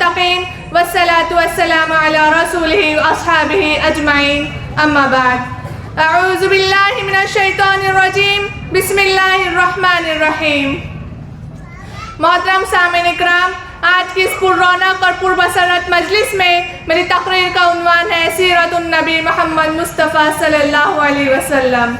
للمتقين والصلاة والسلام على رسوله وأصحابه أجمعين أما بعد أعوذ بالله من الشيطان الرجيم بسم الله الرحمن الرحیم۔ محترم سامعین اکرام، آج کی اس پر رونق اور پر مسرت مجلس میں میری تقریر کا عنوان ہے سیرت النبی محمد مصطفیٰ صلی اللہ علیہ وسلم۔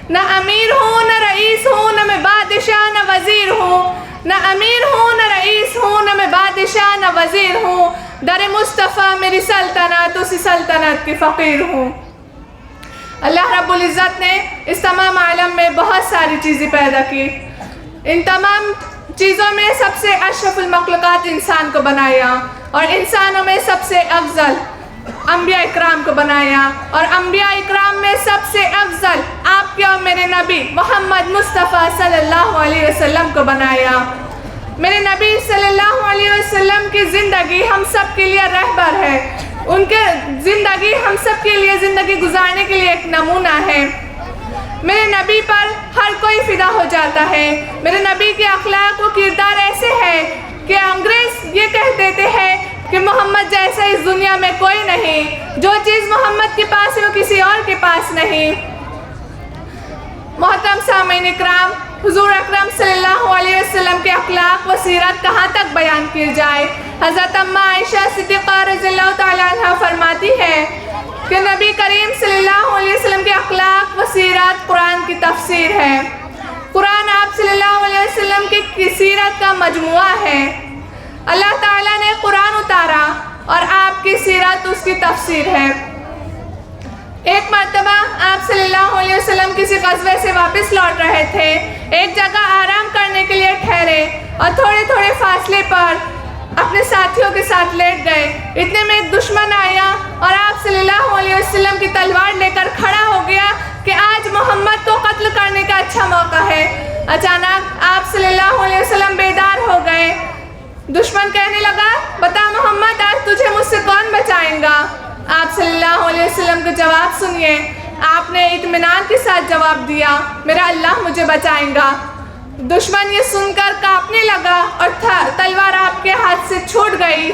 نہ امیر ہوں نہ رئیس ہوں نہ میں بادشاہ نہ وزیر ہوں، نہ امیر ہوں نہ رئیس ہوں نہ میں بادشاہ نہ وزیر ہوں، در مصطفیٰ میری سلطنت اسی سلطنت کی فقیر ہوں۔ اللہ رب العزت نے اس تمام عالم میں بہت ساری چیزیں پیدا کی، ان تمام چیزوں میں سب سے اشرف المخلوقات انسان کو بنایا اور انسانوں میں سب سے افضل انبیاء اکرام کو بنایا، اور انبیاء اکرام میں سب سے افضل آپ کے اور میرے نبی محمد مصطفیٰ صلی اللہ علیہ وسلم کو بنایا۔ میرے نبی صلی اللہ علیہ وسلم کی زندگی ہم سب کے لیے رہبر ہے، ان کے زندگی ہم سب کے لیے زندگی گزارنے کے لیے ایک نمونہ ہے۔ میرے نبی پر ہر کوئی فدا ہو جاتا ہے۔ میرے نبی کے اخلاق و کردار ایسے ہیں کہ انگریز یہ کہہ دیتے ہیں کہ محمد جیسا اس دنیا میں کوئی نہیں، جو چیز محمد کے پاس ہے وہ کسی اور کے پاس نہیں۔ محترم سامعین اکرام، حضور اکرم صلی اللہ علیہ وسلم کے اخلاق و سیرت کہاں تک بیان کی جائے؟ حضرت اماں عائشہ صدیقہ رضی اللہ تعالیٰ عنہ فرماتی ہے کہ نبی کریم صلی اللہ علیہ وسلم کے اخلاق و سیرت قرآن کی تفسیر ہے۔ قرآن آپ صلی اللہ علیہ وسلم کی سیرت کا مجموعہ ہے۔ اللہ تعالیٰ نے قرآن اتارا اور آپ کی سیرت اس کی تفسیر ہے۔ ایک مرتبہ آپ صلی اللہ علیہ وسلم کسی غزوے سے واپس لوٹ رہے تھے، ایک جگہ آرام کرنے کے لیے ٹھہرے اور تھوڑے تھوڑے فاصلے پر اپنے ساتھیوں کے ساتھ لیٹ گئے۔ اتنے میں ایک دشمن آیا اور آپ صلی اللہ علیہ وسلم کی تلوار لے کر کھڑا ہو گیا کہ آج محمد کو قتل کرنے کا اچھا موقع ہے۔ اچانک آپ صلی اللہ علیہ وسلم بیدار ہو گئے۔ دشمن کہنے لگا، بتا محمد آج تجھے مجھ سے کون بچائیں گا؟ آپ صلی اللہ علیہ وسلم کا جواب سنیے۔ آپ نے اطمینان کے ساتھ جواب دیا، میرا اللہ مجھے بچائیں گا۔ دشمن یہ سن کر کانپنے لگا اور تلوار آپ کے ہاتھ سے چھوٹ گئی۔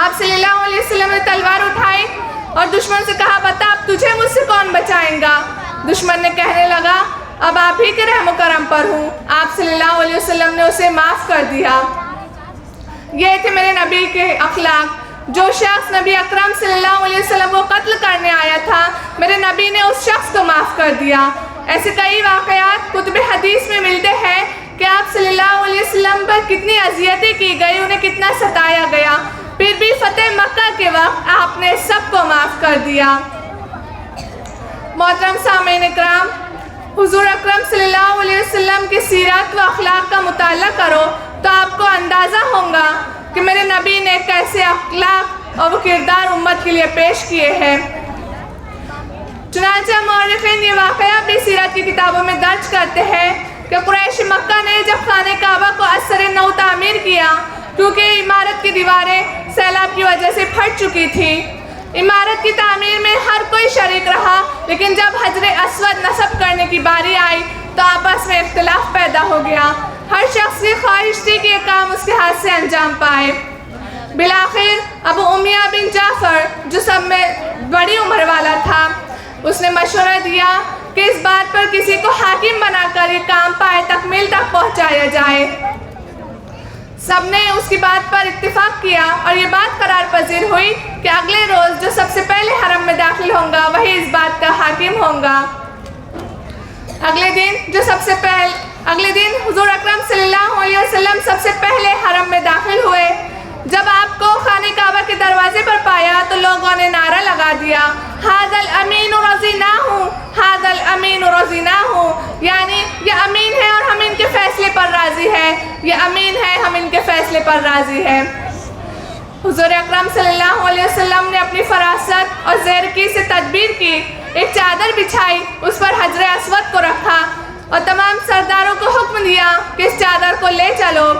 آپ صلی اللہ علیہ وسلم نے تلوار اٹھائی اور دشمن سے کہا، بتا اب تجھے مجھ سے کون بچائیں گا؟ دشمن نے کہنے لگا، اب آپ ہی کے رحم و کرم پر ہوں۔ آپ صلی اللہ علیہ وسلم نے اسے معاف کر دیا۔ یہ تھے میرے نبی کے اخلاق۔ جو شخص نبی اکرم صلی اللہ علیہ وسلم کو قتل کرنے آیا تھا، میرے نبی نے اس شخص کو معاف کر دیا۔ ایسے کئی واقعات کتب حدیث میں ملتے ہیں کہ آپ صلی اللہ علیہ وسلم پر کتنی اذیتیں کی گئی، انہیں کتنا ستایا گیا، پھر بھی فتح مکہ کے وقت آپ نے سب کو معاف کر دیا۔ محترم سامعین اکرام، حضور اکرم صلی اللہ علیہ وسلم کی سیرت و اخلاق کا مطالعہ کرو تو آپ کو اندازہ ہوگا کہ میرے نبی نے کیسے اخلاق اور وہ کردار امت کے لیے پیش کیے ہیں۔ چنانچہ مورخین یہ واقعہ بھی سیرت کی کتابوں میں درج کرتے ہیں کہ قریش مکہ نے جب خانہ کعبہ کو اثر نو تعمیر کیا، کیونکہ عمارت کی دیواریں سیلاب کی وجہ سے پھٹ چکی تھی، عمارت کی تعمیر میں ہر کوئی شریک رہا، لیکن جب حجر اسود نصب کرنے کی باری آئی تو آپس میں اختلاف پیدا ہو گیا۔ ہر شخص کی خواہش تھی کہ یہ کام اس کے ہاتھ سے انجام پائے۔ بالآخر ابو امیہ بن جعفر، جو سب میں بڑی عمر والا تھا، اس نے مشورہ دیا کہ اس بات پر کسی کو حاکم بنا کر یہ کام پائے تکمیل تک پہنچایا جائے۔ سب نے اس کی بات پر اتفاق کیا اور یہ بات قرار پذیر ہوئی کہ اگلے روز جو سب سے پہلے حرم میں داخل ہوں گا وہی اس بات کا حاکم ہوں گا۔ اگلے دن حضور اکرم صلی اللہ علیہ وسلم سب سے پہلے حرم میں داخل ہوئے۔ جب آپ کو خانہ کعبہ کے دروازے پر پایا تو لوگوں نے نعرہ لگا دیا، ھذا الامین رضیناہ، ھذا الامین رضیناہ، یعنی یہ امین ہے اور ہم ان کے فیصلے پر راضی ہیں، یہ امین ہے ہم ان کے فیصلے پر راضی ہیں۔ حضور اکرم صلی اللہ علیہ وسلم نے اپنی فراست اور زیرکی سے تدبیر کی، ایک چادر بچھائی، اس پر حجر اسود کو رکھا اور تمام سرداروں کو حکم دیا کہ اس چادر کو لے چلو۔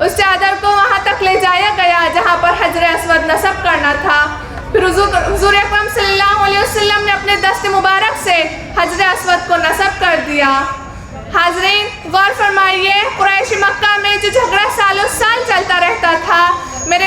اس چادر کو وہاں تک لے جایا گیا جہاں پر حجر اسود نصب کرنا تھا۔ پھر حضور اکرم صلی اللہ علیہ وسلم نے اپنے دست مبارک سے حجر اسود کو نصب کر دیا۔ حاضرین غور فرمائیے، قریش مکہ میں جو جھگڑا سالوں سال چلتا رہتا تھا، میرے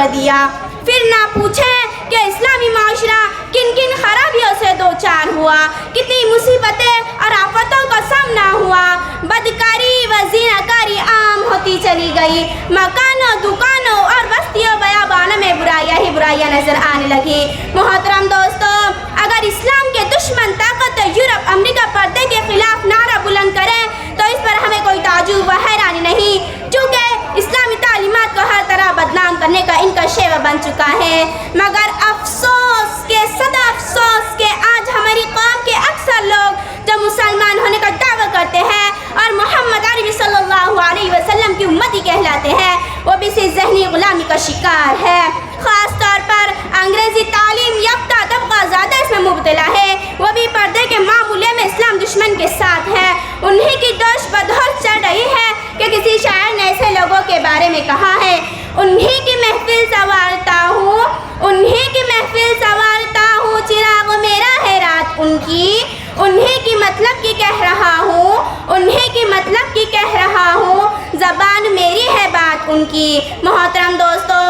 کر دیا۔ پھر نہ پوچھیں کہ اسلامی معاشرہ کن کن خرابیوں سے دوچار ہوا، کتنی مصیبتیں اور آفتوں کا سامنا ہوا۔ بدکاری و زیناکاری عام ہوتی چلی گئی، مکانوں، دکانوں اور بستیوں بیابانوں میں برائیاں ہی برائیاں نظر آنے لگی۔ محترم دوستو، اگر اسلام کے دشمن طاقت یورپ امریکہ پردے کے خلاف نعرہ بلند کریں تو اس پر ہمیں کوئی تعجب و حیرانی نہیں، چونکہ اسلامی تعلیمات کو ہر طرح بدنام کرنے کا ان کا شیوہ بن چکا ہے۔ مگر افسوس کے صدا افسوس کہ آج ہماری قوم کے اکثر لوگ جو مسلمان ہونے کا دعویٰ کرتے ہیں اور محمد عربی صلی اللہ علیہ وسلم کی امتی کہلاتے ہیں، وہ بھی اسی ذہنی غلامی کا شکار ہے۔ خاص طور پر انگریزی تعلیم یافتہ طبقہ زیادہ اس میں مبتلا ہے، وہ بھی پردے کے معاملے میں اسلام دشمن کے ساتھ ہے۔ انہی کی دوش بدوش چڑھ رہی ہے کہ کسی شاعر نے ایسے لوگوں کے بارے میں کہا ہے، انہی کی محفل سنوارتا ہوں، انہی کی محفل سنوارتا ہوں، چراغ میرا ہے رات ان کی، انہی کی مطلب کی کہہ رہا ہوں، انہی کی مطلب کی کہہ رہا ہوں، زبان میری ہے بات ان کی۔ محترم دوستو،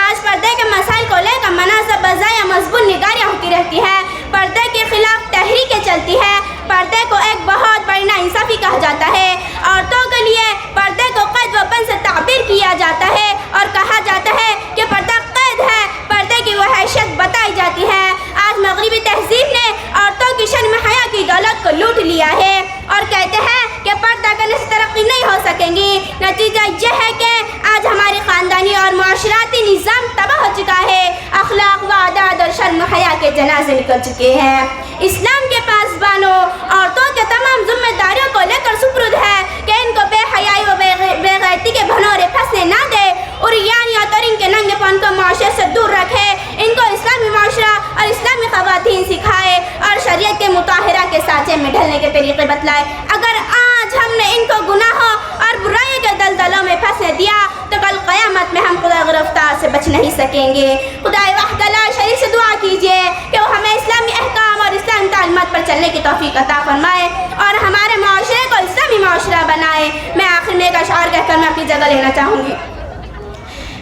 آج پردے کے مسائل کو لے کر مناسب بزایا مضبوط نگاریاں ہوتی رہتی ہے، پردے کے خلاف تحریکیں چلتی ہے، پردے کو ایک بہت بڑی ناانصافی کہا جاتا ہے، عورتوں کے لیے پردے کو قید و بند سے تعبیر کیا جاتا ہے اور کہا جاتا ہے کہ پردہ قید ہے، پردے کی وہ حیثیت بتائی جاتی ہے۔ آج مغربی تہذیب نے عورتوں کی شرم حیا کی دولت کو لوٹ لیا ہے اور کہتے ہیں کہ پردہ کرنے سے ترقی نہیں ہو سکیں گی۔ نتیجہ یہ ہے کہ آج ہماری خاندانی اور معاشرتی نظام تباہ ہو چکا ہے، اخلاق و عادات اور شرم حیا کے جنازے نکل چکے ہیں۔ اسلام کے پاسبانوں عورتوں کے تمام ذمہ داریوں کو لے کر سپرد ہے کہ ان کو بے حیائی و بے غیرتی کے بھنورے پھنسنے نہ دے، عریانیت اور ان کے ننگے پن کو معاشرے سے دور رکھے، ان کو اسلامی معاشرہ اور اسلامی خواتین سکھائے اور شریعت کے مطہرہ کے سانچے میں ڈھلنے کے طریقے بتلائے۔ اگر آج ہم نے ان کو گناہوں اور برائی کے دلدلوں میں پھنسنے دیا تو کل قیامت میں ہم خدا گرفتار سے بچ نہیں سکیں گے۔ خدا وحدہ لا شریک سے دعا کیجیے کہ وہ ہمیں اسلامی احکام اور اسلامی تعلیمات پر چلنے کی توفیق عطا فرمائے اور ہمارے معاشرے کو اسلامی معاشرہ بنائے۔ میں آخر میں ایک اشعار کہہ کر میں اپنی جگہ لینا چاہوں گی۔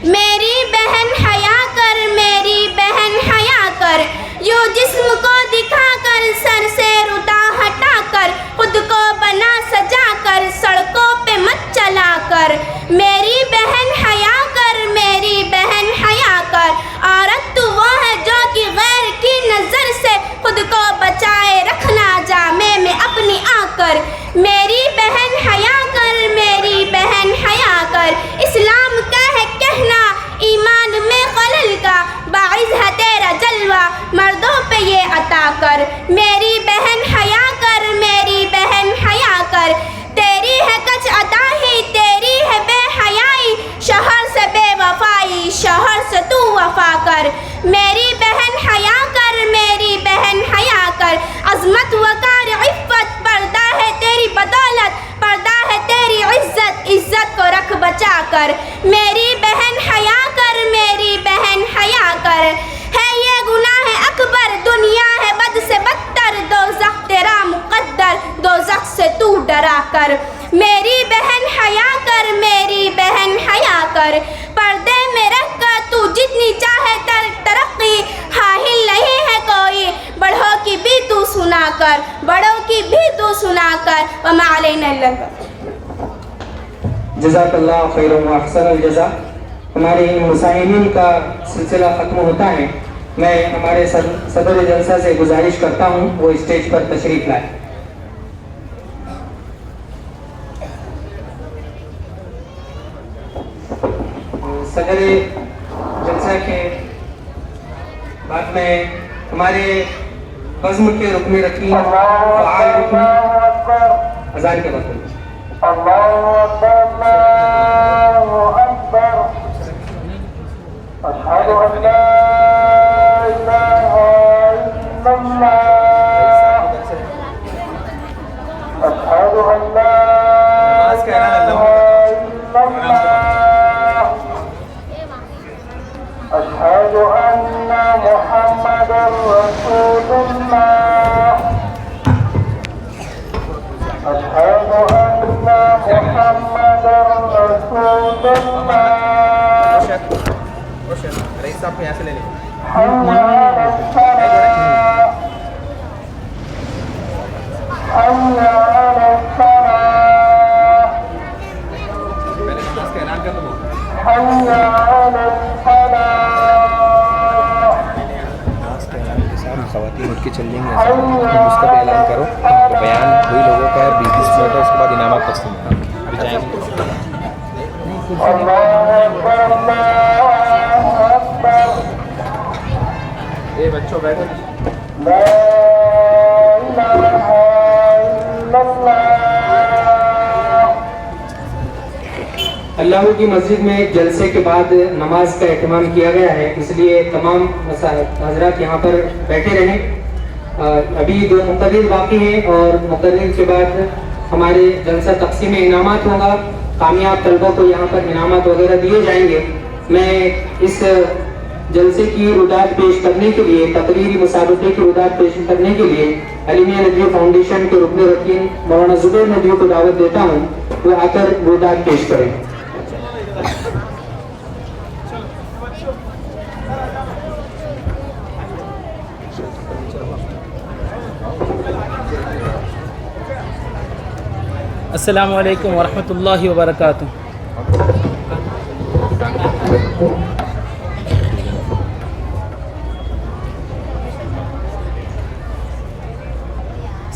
میری بہن حیا کر، میری بہن حیا کر، یوں جسم کو دکھا کر، سر سے ردا ہٹا کر، خود کو بنا سجا کر، سڑکوں پہ مت چلا کر۔ میری بہن حیا کر، میری بہن حیا کر، عورت تو وہ ہے جو کہ غیر کی نظر سے خود کو بچائے رکھنا جامے میں اپنی آ کر۔ میری بہن حیا کر، میری بہن حیا کر، اسلام کا ہے کہنا ایمان میں خلل کا، باعث ہے تیرا جلوہ مردوں پہ یہ عطا کر۔ میری بہن حیا کر، میری بہن حیا کر، تیری ہے کچھ عطا ہی، تیری ہے بے حیائی، شوہر سے بے وفائی، شوہر سے تو وفا کر۔ میری بہن حیا کر، میری بہن حیا کر، عظمت وقار عفت پردہ ہے تیری بدولت، پردہ ہے تیری عزت، عزت کو رکھ بچا کر۔ میری بہن حیا کر، میری بہن حیا کر، ہے یہ گناہ اکبر، دنیا ہے بد سے بدتر، دوزخ تیرا مقدر، دوزخ سے تو ڈرا کر۔ میری بہن حیا کر، میری بہن حیا کر، پردے میں رکھ کر تو جتنی چاہے ترقی، حاہل نہیں ہے کوئی، بڑوں کی بھی تو سنا کر، بڑوں کی بھی تو سنا کر، وما علینا الا البلاغ۔ جزاک اللہ خیر و احسن الجزا۔ ہمارے مسائلین کا سلسلہ ختم ہوتا ہے۔ میں ہمارے صدر جلسہ سے گزارش کرتا ہوں وہ اسٹیج پر تشریف لائے۔ صدر جلسہ کے بعد میں ہمارے بزم کے رکن رکین فعال رکن اذان کے وقت اللہ اکبر اللہ اکبر اشہد ان لا الہ الا اللہ اشہد ان لا الہ الا اللہ اشہد ان محمد رسول اللہ اشہد ان محمد رسول اللہ رئیس صاحب کو یہاں سے لے لیں. حي على الفلاح حي على الفلاح پہلے نماز کا اعلان کر دو. حي على الفلاح خواتین اٹھ کے چل جائیں گے, اس کا بھی اعلان کرو. بیان وہی لوگوں کا ہے, 20 منٹ ہے, اس کے بعد انعامات تقسیم ہوگا. ابھی جائیں گے. الله أكبر الله أكبر اے بچوں بیٹھو. لا إله إلا الله. اللہ کی مسجد میں ایک جلسے کے بعد نماز کا اہتمام کیا گیا ہے, اس لیے تمام حضرات یہاں پر بیٹھے رہیں. ابھی 2 مقرر باقی ہیں اور مقرر کے بعد ہمارے جلسہ تقسیم انعامات ہوگا. کامیاب طلبہ کو یہاں پر انعامات وغیرہ دیے جائیں گے. میں اس جلسے کی رودات پیش کرنے کے لیے, تقریری مسابقے کی رودات پیش کرنے کے لیے علیمیہ ندوی فاؤنڈیشن کے رکن رکین مولانا زبیر ندوی کو دعوت دیتا ہوں, وہ آ کر رودات پیش کریں. السلام علیکم ورحمۃ اللہ وبرکاتہ.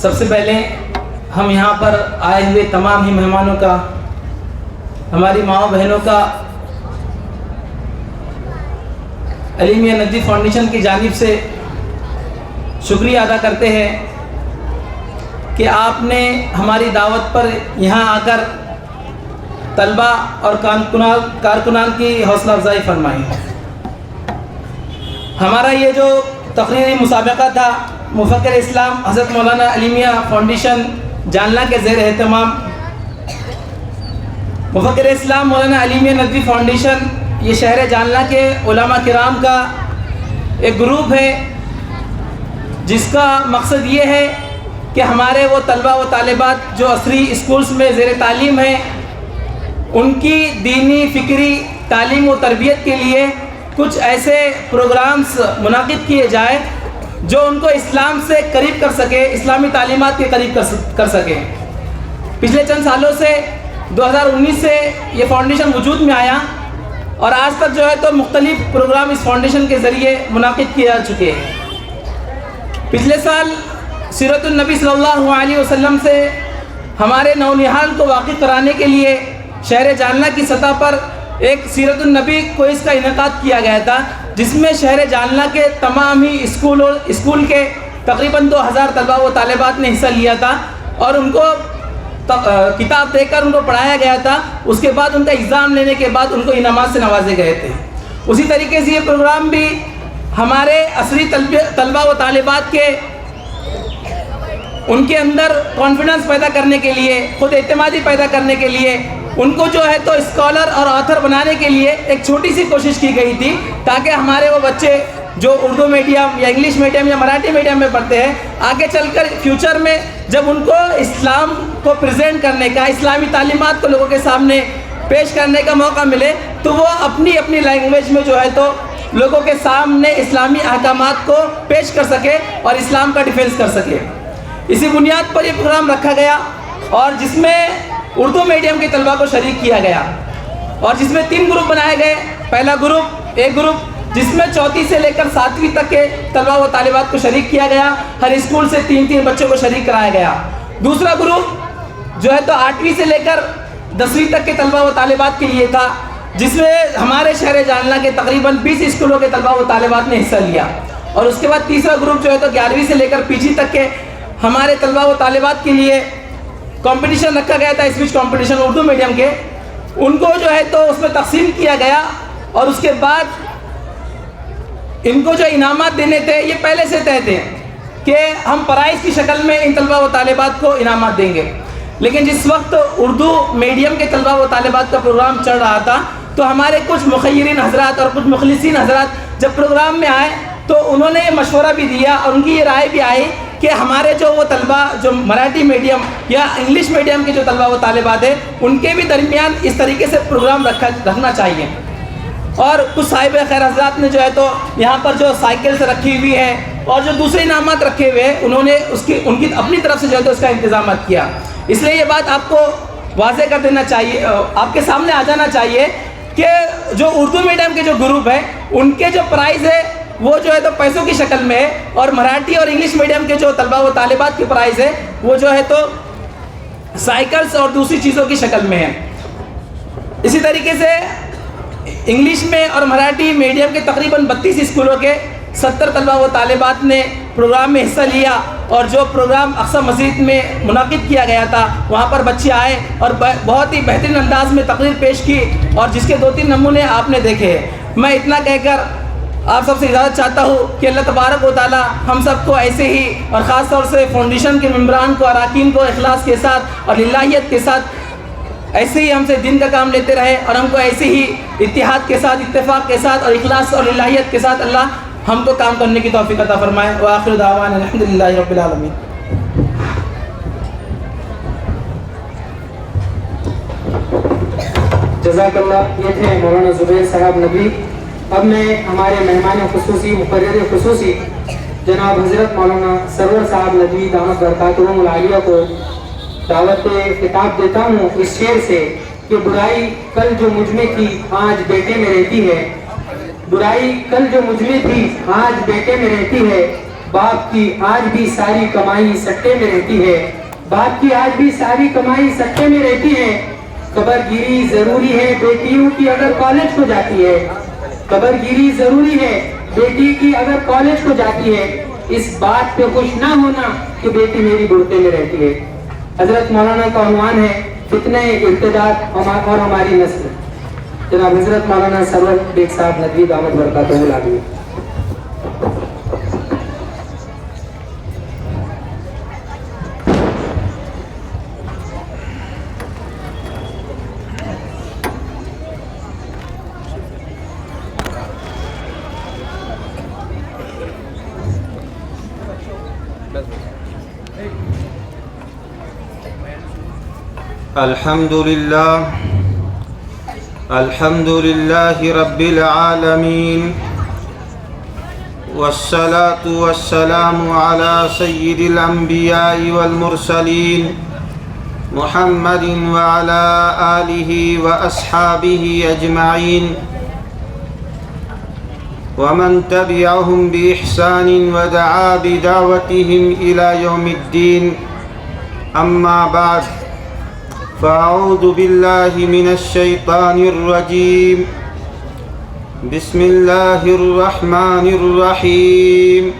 سب سے پہلے ہم یہاں پر آئے ہوئے تمام ہی مہمانوں کا, ہماری ماؤں بہنوں کا علیمیہ ندوی فاؤنڈیشن کی جانب سے شکریہ ادا کرتے ہیں کہ آپ نے ہماری دعوت پر یہاں آ کر طلبہ اور کارکنان کی حوصلہ افزائی فرمائی. ہمارا یہ جو تقریری مسابقہ تھا مفکر اسلام حضرت مولانا علیمیہ فاؤنڈیشن جانلا کے زیر اہتمام, مفکر اسلام مولانا علیمیہ ندوی فاؤنڈیشن یہ شہر جانلا کے علماء کرام کا ایک گروپ ہے جس کا مقصد یہ ہے کہ ہمارے وہ طلبہ و طالبات جو عصری اسکولز میں زیر تعلیم ہیں ان کی دینی فکری تعلیم و تربیت کے لیے کچھ ایسے پروگرامز منعقد کیے جائیں جو ان کو اسلام سے قریب کر سکے, اسلامی تعلیمات کے قریب کر سکے. پچھلے چند سالوں سے 2019 سے یہ فاؤنڈیشن وجود میں آیا اور آج تک جو ہے تو مختلف پروگرام اس فاؤنڈیشن کے ذریعے منعقد کیے جا چکے ہیں. پچھلے سال سیرت النبی صلی اللہ علیہ وسلم سے ہمارے نونہال کو واقف کرانے کے لیے شہر جانلا کی سطح پر ایک سیرت النبی کوئز کا انعقاد کیا گیا تھا, جس میں شہر جانلا کے تمام ہی اسکول کے تقریباً 2000 طلبہ و طالبات نے حصہ لیا تھا اور ان کو کتاب دے کر ان کو پڑھایا گیا تھا. اس کے بعد ان کا ایگزام لینے کے بعد ان کو انعامات سے نوازے گئے تھے. اسی طریقے سے یہ پروگرام بھی ہمارے عصری طلبہ و طالبات کے ان کے اندر کانفیڈنس پیدا کرنے کے لیے, خود اعتمادی پیدا کرنے کے لیے, ان کو جو ہے تو اسکالر اور آتھر بنانے کے لیے ایک چھوٹی سی کوشش کی گئی تھی تاکہ ہمارے وہ بچے جو اردو میڈیم یا انگلش میڈیم یا مراٹھی میڈیم میں پڑھتے ہیں آگے چل کر فیوچر میں جب ان کو اسلام کو پریزنٹ کرنے کا, اسلامی تعلیمات کو لوگوں کے سامنے پیش کرنے کا موقع ملے تو وہ اپنی اپنی لینگویج میں جو ہے تو لوگوں کے سامنے اسلامی احکامات کو پیش کر سکے اور اسلام کا ڈیفینس کر سکے. اسی بنیاد پر یہ پروگرام رکھا گیا اور جس میں اردو میڈیم کے طلبہ کو شریک کیا گیا اور جس میں 3 گروپ بنائے گئے. پہلا گروپ ایک گروپ جس میں 4 سے لے کر 7ویں تک کے طلبہ و طالبات کو شریک کیا گیا, ہر اسکول سے 3 بچوں کو شریک کرایا گیا. دوسرا گروپ جو ہے تو 8ویں سے لے کر 10ویں تک کے طلبہ و طالبات کے لیے تھا, جس میں ہمارے شہر جانلا کے تقریباً 20 اسکولوں کے طلبہ و طالبات نے حصہ لیا. اور اس کے بعد تیسرا گروپ جو ہے تو 11ویں سے لے کر PG تک کے ہمارے طلبہ و طالبات کے لیے کمپٹیشن رکھا گیا تھا, اسپیچ کمپٹیشن اردو میڈیم کے. ان کو جو ہے تو اس میں تقسیم کیا گیا اور اس کے بعد ان کو جو انعامات دینے تھے یہ پہلے سے طے تھے کہ ہم پرائز کی شکل میں ان طلبہ و طالبات کو انعامات دیں گے. لیکن جس وقت اردو میڈیم کے طلبہ و طالبات کا پروگرام چل رہا تھا تو ہمارے کچھ مخیرین حضرات اور کچھ مخلصین حضرات جب پروگرام میں آئے تو انہوں نے یہ مشورہ بھی دیا اور ان کی یہ رائے بھی آئی کہ ہمارے جو وہ طلبہ جو مراٹھی میڈیم یا انگلش میڈیم کے جو طلبہ و طالبات ہیں ان کے بھی درمیان اس طریقے سے پروگرام رکھنا چاہیے. اور کچھ صاحب خیر حضرات نے جو ہے تو یہاں پر جو سائیکلز رکھی ہوئی ہیں اور جو دوسرے انعامات رکھے ہوئے ہیں انہوں نے ان کی اپنی طرف سے جو ہے تو اس کا انتظامات کیا. اس لیے یہ بات آپ کو واضح کر دینا چاہیے, آپ کے سامنے آ جانا چاہیے کہ جو اردو میڈیم کے جو گروپ ہیں ان کے جو پرائز ہے وہ جو ہے تو پیسوں کی شکل میں ہے, اور مراٹھی اور انگلش میڈیم کے جو طلبہ و طالبات کی پرائز ہے وہ جو ہے تو سائیکلز اور دوسری چیزوں کی شکل میں ہے. اسی طریقے سے انگلش میں اور مراٹھی میڈیم کے تقریباً 32 اسکولوں کے 70 طلبہ و طالبات نے پروگرام میں حصہ لیا, اور جو پروگرام اقصی مسجد میں منعقد کیا گیا تھا وہاں پر بچے آئے اور بہت ہی بہترین انداز میں تقریر پیش کی, اور جس کے 2-3 نمونے آپ نے دیکھے ہیں. میں اتنا کہہ کر آپ سب سے اجازت چاہتا ہوں کہ اللہ تبارک و تعالی ہم سب کو ایسے ہی, اور خاص طور سے فاؤنڈیشن کے ممبران کو, اراکین کو اخلاص کے ساتھ اور للہیت کے ساتھ ایسے ہی ہم سے دین کا کام لیتے رہے, اور ہم کو ایسے ہی اتحاد کے ساتھ, اتفاق کے ساتھ اور اخلاص اور للہیت کے ساتھ اللہ ہم کو کام کرنے کی توفیق عطا فرمائے. وآخر دعوانا الحمدللہ رب العالمین. جزاک اللہ. یہ تھے مولانا زبیر صاحب ندوی. اب میں ہمارے مہمان خصوصی, مقرر خصوصی جناب حضرت مولانا سرور صاحب ندوی دامت برکاتہم العالیہ کو دعوت خطاب دیتا ہوں اس شعر سے کہ برائی کل جو مجھ میں تھی آج بیٹے میں رہتی ہے, برائی کل جو مجھ میں تھی آج بیٹے میں رہتی ہے, باپ کی آج بھی ساری کمائی سٹے میں رہتی ہے, باپ کی آج بھی ساری کمائی سٹے میں رہتی ہے. قبر گیری ضروری ہے بیٹیوں کی اگر کالج کو جاتی ہے, قبر گیری ضروری ہے بیٹی کی اگر کالج کو جاتی ہے, اس بات پہ خوش نہ ہونا کہ بیٹی میری بڑھتے میں رہتی ہے. حضرت مولانا کا عنوان ہے فتنہ ارتداد اور ہماری نسل. جناب حضرت مولانا سرور بیگ صاحب ندوی دامت برکاتہم العالیہ. الحمد لله رب العالمين, والصلاة والسلام على سيد الأنبياء والمرسلين محمد وعلى آله وأصحابه أجمعين ومن تبعهم بإحسان ودعا بدعوتهم إلى يوم الدين. أما بعد, فأعوذ بالله من الشيطان الرجيم. بسم الله الرحمن الرحيم.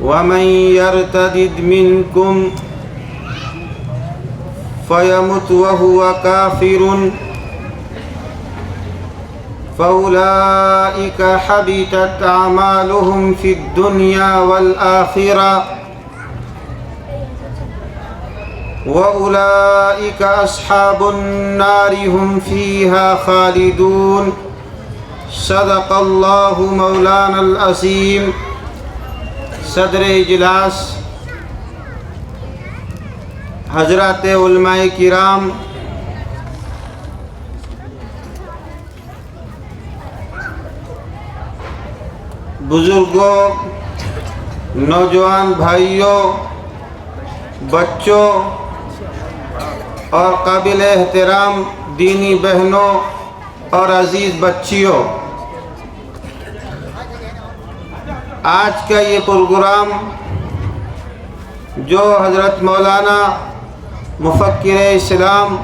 ومن يرتد منكم فيمت وهو كافر فأولئك حبطت أعمالهم في الدنيا والآخرة وأولئك أصحاب النار هم فيها خالدون. صدق اللہ مولانا العظیم. صدر اجلاس حضرات علماء کرام، بزرگوں، نوجوان بھائیوں، بچوں اور قابل احترام دینی بہنوں اور عزیز بچیوں، آج کا یہ پروگرام جو حضرت مولانا مفکر اسلام